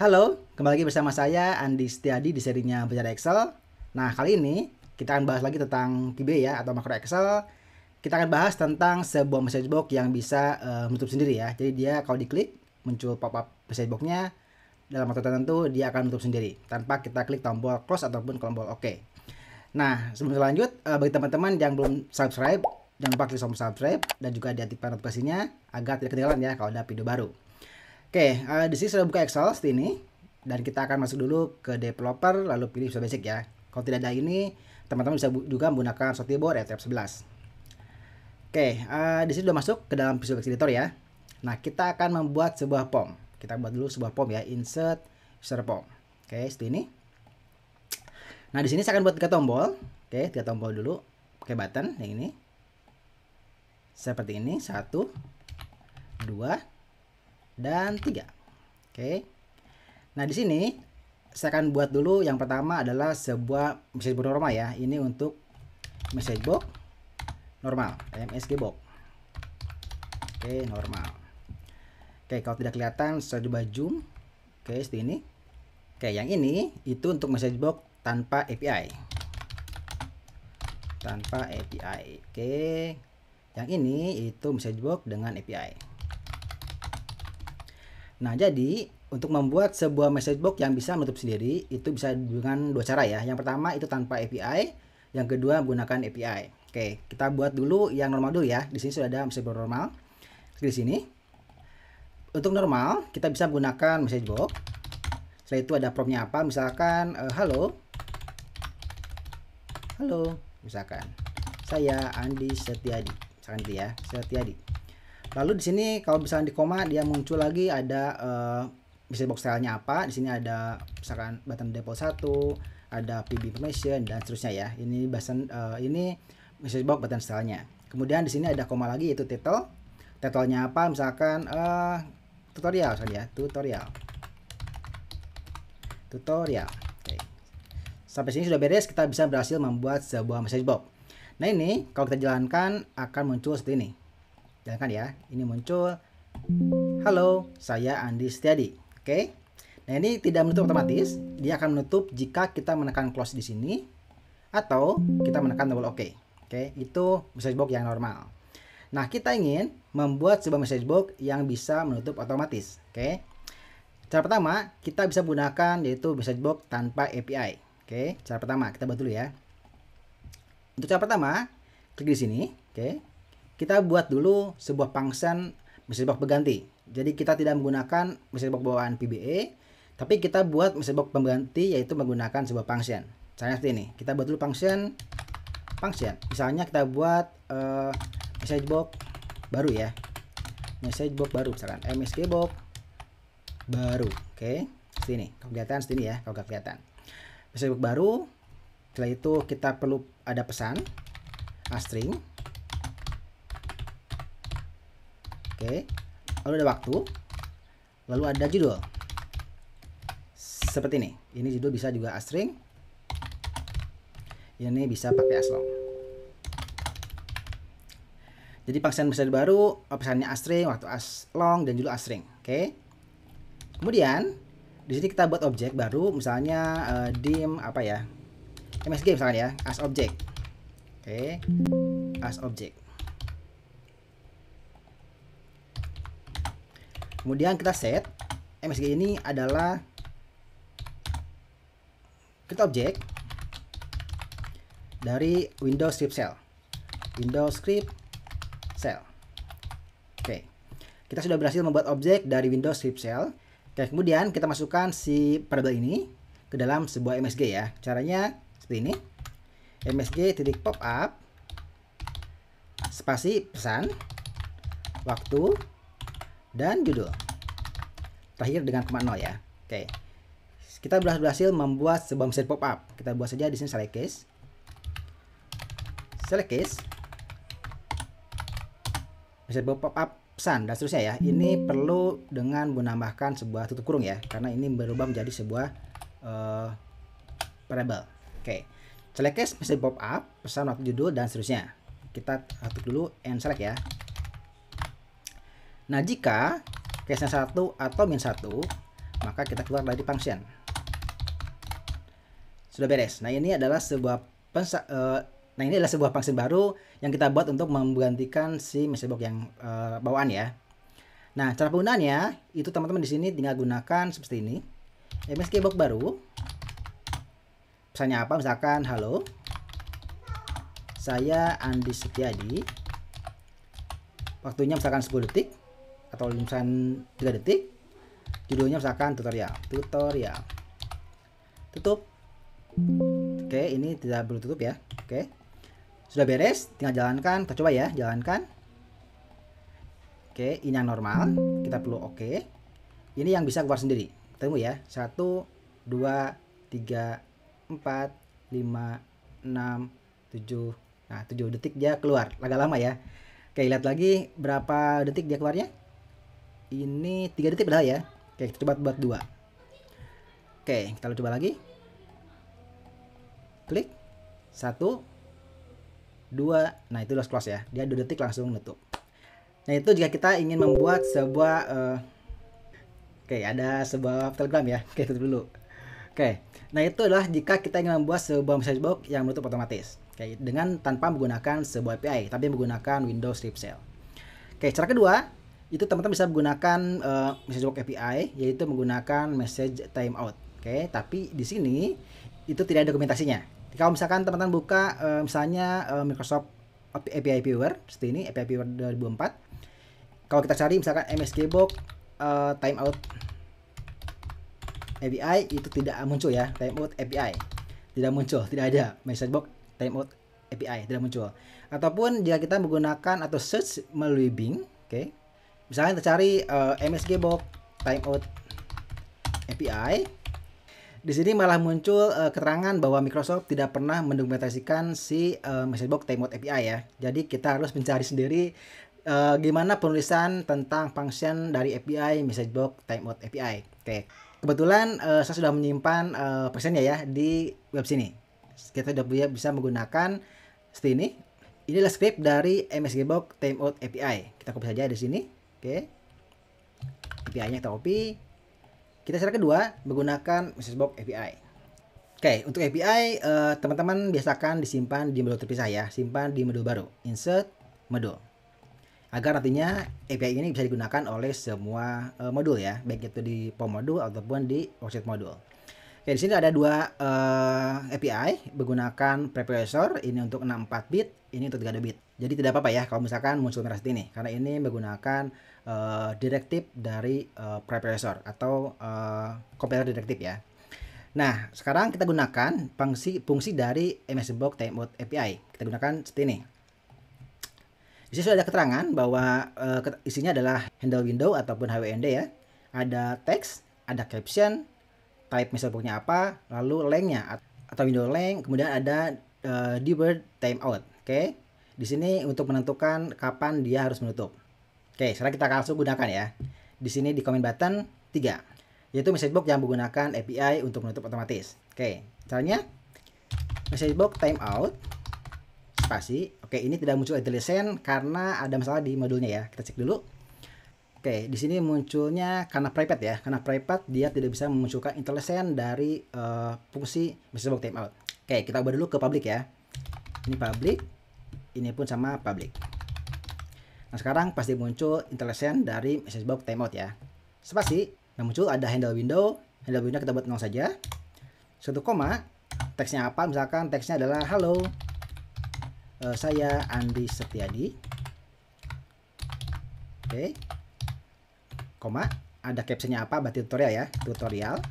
Halo, kembali lagi bersama saya Andi Setiadi di serinya Belajar Excel. Nah, kali ini kita akan bahas lagi tentang VBA ya, atau makro Excel. Kita akan bahas tentang sebuah message box yang bisa menutup sendiri ya. Jadi dia kalau diklik muncul pop-up message box-nya, dalam waktu tertentu dia akan menutup sendiri tanpa kita klik tombol close ataupun tombol OK. Nah, sebelum lanjut, bagi teman-teman yang belum subscribe, jangan lupa klik tombol subscribe dan juga diaktifkan notifikasinya agar tidak ketinggalan ya kalau ada video baru. Oke, di sini sudah buka Excel seperti ini, dan kita akan masuk dulu ke developer lalu pilih Visual Basic ya. Kalau tidak ada ini, teman-teman bisa juga menggunakan Storyboard ya, tab 11. Oke, di sini sudah masuk ke dalam Visual Basic Editor ya. Nah, kita akan membuat sebuah form. Kita buat dulu sebuah form ya, insert user form. Oke, seperti ini. Nah, di sini saya akan buat 3 tombol. Oke, 3 tombol dulu. Pakai button yang ini. Seperti ini, 1, 2, dan 3. Oke. Nah, di sini saya akan buat dulu yang pertama adalah sebuah message box normal ya. Ini untuk message box normal, MSG box. Oke, normal. Oke, kalau tidak kelihatan saya coba zoom. Oke, seperti ini. Oke, yang ini itu untuk message box tanpa API. Tanpa API. Oke. Yang ini itu message box dengan API. Nah, jadi untuk membuat sebuah message box yang bisa menutup sendiri itu bisa dengan 2 cara ya. Yang pertama itu tanpa API, yang kedua menggunakan API. Oke, kita buat dulu yang normal dulu ya. Di sini sudah ada message box normal. Di sini. Untuk normal, kita bisa menggunakan message box. Setelah itu ada promptnya apa? Misalkan halo. Halo, misalkan. Saya Andi Setiadi. Misalkan gitu ya, Setiadi. Lalu di sini kalau misalnya di koma dia muncul lagi ada message box stylenya apa. Di sini ada misalkan button default 1, ada PB information dan seterusnya ya. Ini ini message box button stylenya. Kemudian di sini ada koma lagi yaitu title. Titlenya apa? Misalkan tutorial saja, tutorial. Tutorial. Oke. Sampai sini sudah beres, kita bisa berhasil membuat sebuah message box. Nah, ini kalau kita jalankan akan muncul seperti ini. Jalankan ya, ini muncul halo, saya Andi Setiadi. Oke. Nah, ini tidak menutup otomatis, dia akan menutup jika kita menekan close di sini atau kita menekan tombol OK. Oke, itu message box yang normal. Nah, kita ingin membuat sebuah message box yang bisa menutup otomatis. Oke. Cara pertama, kita bisa menggunakan yaitu message box tanpa API. Oke, cara pertama kita buat dulu ya. Untuk cara pertama, klik di sini, oke. Kita buat dulu sebuah function message box pengganti. Jadi kita tidak menggunakan message box bawaan VBA, tapi kita buat message box pengganti yaitu menggunakan sebuah function. Caranya seperti ini. Kita buat dulu function. Misalnya kita buat message box baru ya. Message box baru misalkan MSG box baru. Oke. Seperti ini. Kalau kelihatan seperti ini ya, kalau nggak kelihatan. Message box baru. Setelah itu kita perlu ada pesan string. Oke, lalu ada waktu, lalu ada judul, seperti ini. Ini judul bisa juga string, ini bisa pakai as-long. Jadi function message baru, pesannya string, waktu as-long, dan judul string. Oke. Kemudian di sini kita buat objek baru, misalnya dim apa ya, MSG misalkan ya, as object. Oke, as object. Kemudian kita set MSG ini adalah kita objek dari Windows Script Cell. Windows Script Cell. Oke. Kita sudah berhasil membuat objek dari Windows Script Cell. Oke, kemudian kita masukkan si variable ini ke dalam sebuah MSG ya. Caranya seperti ini. MSG titik pop up spasi pesan waktu dan judul. Terakhir dengan koma 0 ya. Oke. Kita berhasil membuat sebuah message pop up. Kita buat saja di sini select case. Select case. Message pop up pesan dan seterusnya ya. Ini perlu dengan menambahkan sebuah tutup kurung ya, karena ini berubah menjadi sebuah variable. Oke. Select case message pop up, pesan waktu judul dan seterusnya. Kita tutup dulu and select ya. Nah, jika case-nya 1 atau min 1, maka kita keluar dari function. Sudah beres. Nah, ini adalah sebuah function baru yang kita buat untuk menggantikan si messagebox yang bawaan ya. Nah, cara penggunaannya itu teman-teman di sini tinggal gunakan seperti ini. messagebox baru. Pesannya apa? Misalkan halo. Saya Andi Setiadi. Waktunya misalkan 10 detik atau misalkan 3 detik. Judulnya misalkan tutorial. Tutup. Oke, ini tidak perlu tutup ya. Oke. Sudah beres, tinggal jalankan. Kita coba ya, jalankan. Oke, ini yang normal. Kita perlu oke. Ini yang bisa keluar sendiri. Tunggu ya. 1 2 3 4 5 6 7. Nah, 7 detik dia keluar. Agak lama ya. Oke, lihat lagi berapa detik dia keluarnya. Ini 3 detik padahal ya. Oke, kita coba buat 2. Oke, kita coba lagi. Klik 1 2. Nah, itu udah close ya. Dia 2 detik langsung nutup. Nah, itu jika kita ingin membuat sebuah oke, ada sebuah Telegram ya. Oke, tutup dulu. Oke. Nah, itu adalah jika kita ingin membuat sebuah messagebox yang menutup otomatis. Oke, dengan tanpa menggunakan sebuah API, tapi menggunakan Windows Script Shell. Oke, cara kedua, itu teman-teman bisa menggunakan messagebox API, yaitu menggunakan message timeout. Oke, tapi di sini itu tidak ada dokumentasinya. Kalau misalkan teman-teman buka misalnya Microsoft API Viewer seperti ini, API Viewer 2004. Kalau kita cari misalkan messagebox timeout API, itu tidak muncul ya. Timeout API tidak muncul, tidak ada messagebox timeout API, tidak muncul. Ataupun jika kita menggunakan atau search melalui Bing, oke. Misalnya kita cari messagebox timeout API. Di sini malah muncul keterangan bahwa Microsoft tidak pernah mendokumentasikan si messagebox timeout API ya. Jadi kita harus mencari sendiri gimana penulisan tentang function dari API messagebox timeout API. Oke. Kebetulan saya sudah menyimpan versionnya ya di web sini. Kita sudah bisa menggunakan seperti ini. Inilah script dari messagebox timeout API. Kita copy saja di sini. Oke. API-nya kita copy. Kita cara kedua menggunakan messagebox API. Oke, untuk API teman-teman biasakan disimpan di modul terpisah ya. Simpan di modul baru, insert modul. Agar nantinya API ini bisa digunakan oleh semua modul ya, baik itu di POM modul ataupun di worksheet modul. Oke, di sini ada dua API menggunakan preprocessor, ini untuk 64 bit, ini untuk 32 bit. Jadi tidak apa-apa ya kalau misalkan muncul merah seperti ini, karena ini menggunakan direktif dari preprocessor atau compiler direktif ya. Nah, sekarang kita gunakan fungsi dari messagebox timeout API. Kita gunakan seperti ini. Di sini sudah ada keterangan bahwa isinya adalah handle window ataupun HWND ya. Ada teks, ada caption, type messagebox-nya apa, lalu length-nya atau window length, kemudian ada debug timeout. Oke. Di sini untuk menentukan kapan dia harus menutup. Oke, sekarang kita langsung gunakan ya. Di sini di comment button 3, yaitu messagebox yang menggunakan API untuk menutup otomatis. Oke, caranya messagebox timeout spasi. Oke, ini tidak muncul IntelliSense karena ada masalah di modulnya ya. Kita cek dulu. Oke, di sini munculnya karena private ya. Karena private dia tidak bisa memunculkan IntelliSense dari fungsi messagebox timeout. Oke, kita ubah dulu ke public ya. Ini public. Ini pun sama public. Nah, sekarang pasti muncul IntelliSense dari messagebox timeout ya. Spasi, yang muncul ada handle window. Handle window kita buat 0 saja. 1 koma, teksnya apa? Misalkan teksnya adalah halo, saya Andi Setiadi. Oke. Koma, ada captionnya apa? Berarti tutorial ya, tutorial.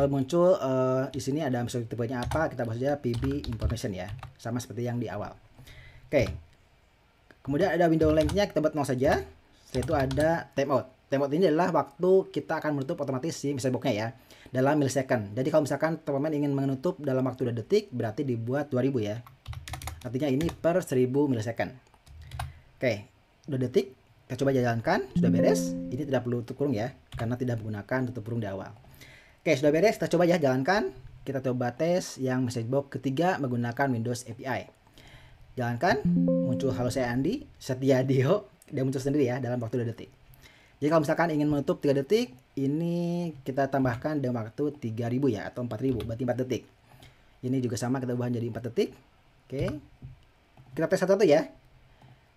Lalu muncul di sini ada message tipenya apa? Kita bahas saja PB information ya, sama seperti yang di awal. Oke. Kemudian ada window length-nya kita buat 0 saja. Setelah itu ada timeout. Timeout ini adalah waktu kita akan menutup otomatis si messagebox-nya ya, dalam millisecond. Jadi kalau misalkan teman-teman ingin menutup dalam waktu 2 detik, berarti dibuat 2000 ya. Artinya ini per 1000 millisecond. Oke, 2 detik. Kita coba jalankan. Sudah beres. Ini tidak perlu tutup kurung ya, karena tidak menggunakan tutup kurung di awal. Oke, sudah beres. Kita coba ya jalankan. Kita coba tes yang messagebox ketiga menggunakan Windows API. Jalankan. Muncul halo saya Andi Setiadio. Dia muncul sendiri ya dalam waktu 2 detik. Jadi kalau misalkan ingin menutup 3 detik, ini kita tambahkan dengan waktu 3000 ya, atau 4000, berarti 4 detik. Ini juga sama, kita ubah jadi 4 detik. Oke. Kita tes satu-satu ya.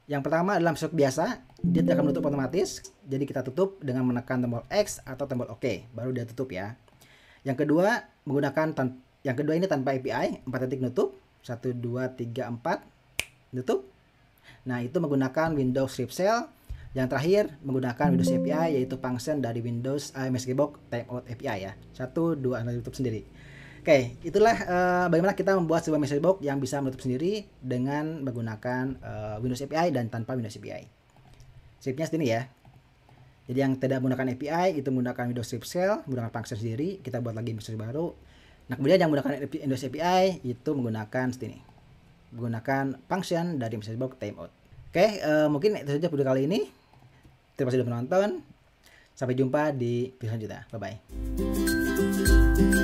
Yang pertama adalah masuk biasa, dia tidak akan menutup otomatis. Jadi kita tutup dengan menekan tombol X atau tombol OK, baru dia tutup ya. Yang kedua ini tanpa API, 4 detik nutup. 1 2 3 4 nutup. Nah, itu menggunakan Windows Script Shell. Yang terakhir menggunakan Windows API, yaitu function dari Windows MSG Box Timeout API ya. 1 2 nanti tutup sendiri. Oke, itulah bagaimana kita membuat sebuah message box yang bisa menutup sendiri dengan menggunakan Windows API dan tanpa Windows API. Scriptnya sini ya. Jadi yang tidak menggunakan API itu menggunakan Windows Script Shell, menggunakan function sendiri. Kita buat lagi message baru. Nah, kemudian yang menggunakan Windows API itu menggunakan sini, menggunakan function dari message box timeout. Oke, mungkin itu saja video kali ini. Terima kasih sudah menonton. Sampai jumpa di video selanjutnya. Bye bye.